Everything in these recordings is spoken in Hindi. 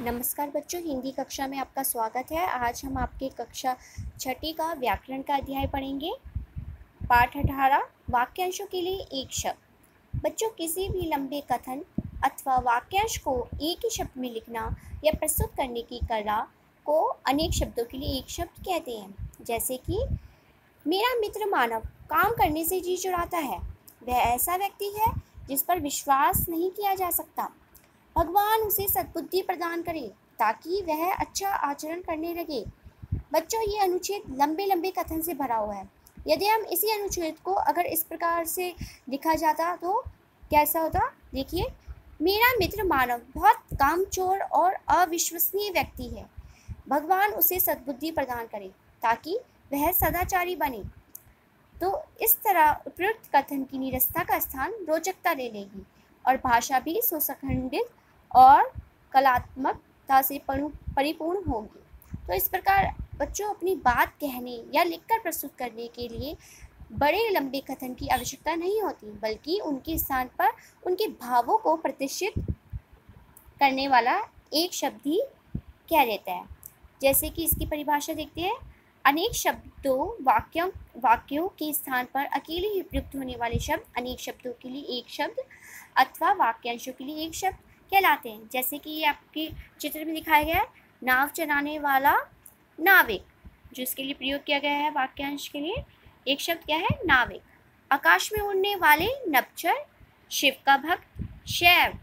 नमस्कार बच्चों, हिंदी कक्षा में आपका स्वागत है। आज हम आपके कक्षा छठी का व्याकरण का अध्याय पढ़ेंगे। पाठ 18 वाक्यांशों के लिए एक शब्द। बच्चों, किसी भी लंबे कथन अथवा वाक्यांश को एक ही शब्द में लिखना या प्रस्तुत करने की कला को अनेक शब्दों के लिए एक शब्द कहते हैं। जैसे कि मेरा मित्र मानव काम करने से जी चुराता है। वह ऐसा व्यक्ति है जिस पर विश्वास नहीं किया जा सकता। भगवान उसे सद्बुद्धि प्रदान करे ताकि वह अच्छा आचरण करने लगे। बच्चों, ये अनुच्छेद लंबे लंबे कथन से भरा हुआ है। यदि हम इसी अनुच्छेद को अगर इस प्रकार से लिखा जाता तो कैसा होता? देखिए, मेरा मित्र मानव बहुत कामचोर और अविश्वसनीय व्यक्ति है। भगवान उसे सद्बुद्धि प्रदान करे ताकि वह सदाचारी बने। तो इस तरह उपयुक्त कथन की नीरसता का स्थान रोचकता ले लेगी और भाषा भी सुसंगठित और कलात्मकता से परिपूर्ण होगी। तो इस प्रकार बच्चों अपनी बात कहने या लिखकर प्रस्तुत करने के लिए बड़े लंबे कथन की आवश्यकता नहीं होती, बल्कि उनके स्थान पर उनके भावों को प्रतिष्ठित करने वाला एक शब्द ही कह देता है। जैसे कि इसकी परिभाषा देखते हैं। अनेक शब्दों वाक्यों के स्थान पर अकेले ही प्रयुक्त होने वाले शब्द अनेक शब्दों के लिए एक शब्द अथवा वाक्यांशों के लिए एक शब्द कहलाते हैं। जैसे कि ये आपके चित्र में दिखाया गया है, नाव चलाने वाला नाविक, जो इसके लिए प्रयोग किया गया है वाक्यांश के लिए एक शब्द क्या है? नाविक। आकाश में उड़ने वाले नभचर, शिव का भक्त शैव,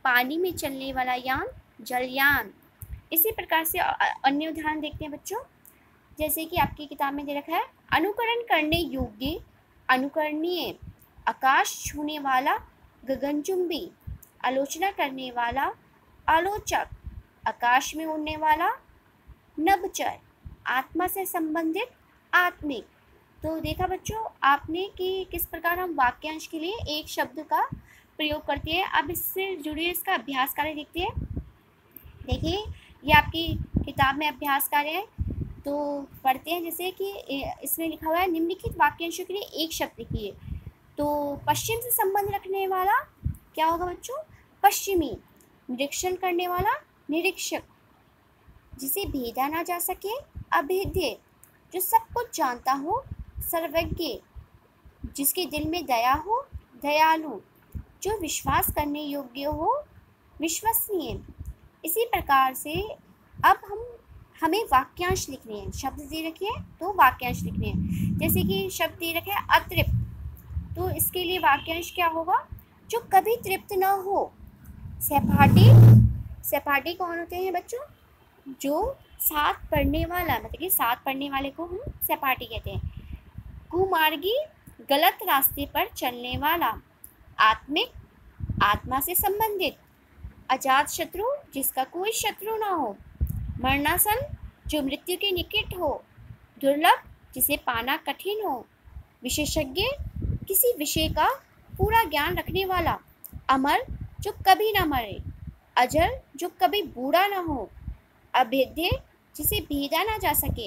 पानी में चलने वाला यान जलयान। इसी प्रकार से अन्य उदाहरण देखते हैं बच्चों। जैसे कि आपकी किताब में दे रखा है, अनुकरण करने योग्य अनुकरणीय, आकाश छूने वाला गगनचुंबी, आलोचना करने वाला आलोचक, आकाश में उड़ने वाला नभचर, आत्मा से संबंधित आत्मिक। तो देखा बच्चों आपने कि किस प्रकार हम वाक्यांश के लिए एक शब्द का प्रयोग करते हैं। अब इससे जुड़े इसका अभ्यास कार्य देखते हैं। देखिए, ये आपकी किताब में अभ्यास कार्य है, तो पढ़ते हैं। जैसे कि इसमें लिखा हुआ है, निम्नलिखित वाक्यांशों के लिए एक शब्द लिखिए। तो पश्चिम से संबंध रखने वाला क्या होगा बच्चों? पश्चिमी। निरीक्षण करने वाला निरीक्षक, जिसे भेदा ना जा सके अभेद्य, जो सब कुछ जानता हो सर्वज्ञ, जिसके दिल में दया हो दयालु, जो विश्वास करने योग्य हो विश्वसनीय। इसी प्रकार से अब हमें वाक्यांश लिखने हैं। शब्द दे रखे हैं तो वाक्यांश लिखने हैं। जैसे कि शब्द दे रखे हैं अतृप्त, तो इसके लिए वाक्यांश क्या होगा? जो कभी तृप्त ना हो। सहपाठी, सहपाठी कौन होते हैं बच्चों? जो साथ पढ़ने वाला, मतलब कि साथ पढ़ने वाले को हम सहपाठी कहते हैं। कुमार्गी, गलत रास्ते पर चलने वाला। आत्मिक, आत्मा से संबंधित। अजात शत्रु, जिसका कोई शत्रु ना हो। मरणासन, जो मृत्यु के निकट हो। दुर्लभ, जिसे पाना कठिन हो। विशेषज्ञ, किसी विषय का पूरा ज्ञान रखने वाला। अमर, जो कभी ना मरे। अजर, जो कभी बूढ़ा ना हो। अभेद्य, जिसे भेदा ना जा सके।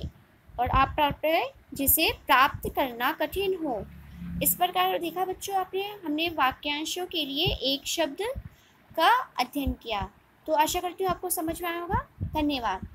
और अप्राप्य, जिसे प्राप्त करना कठिन हो। इस प्रकार देखा बच्चों हमने वाक्यांशों के लिए एक शब्द का अध्ययन किया। तो आशा करती हूँ आपको समझ में आया होगा। धन्यवाद।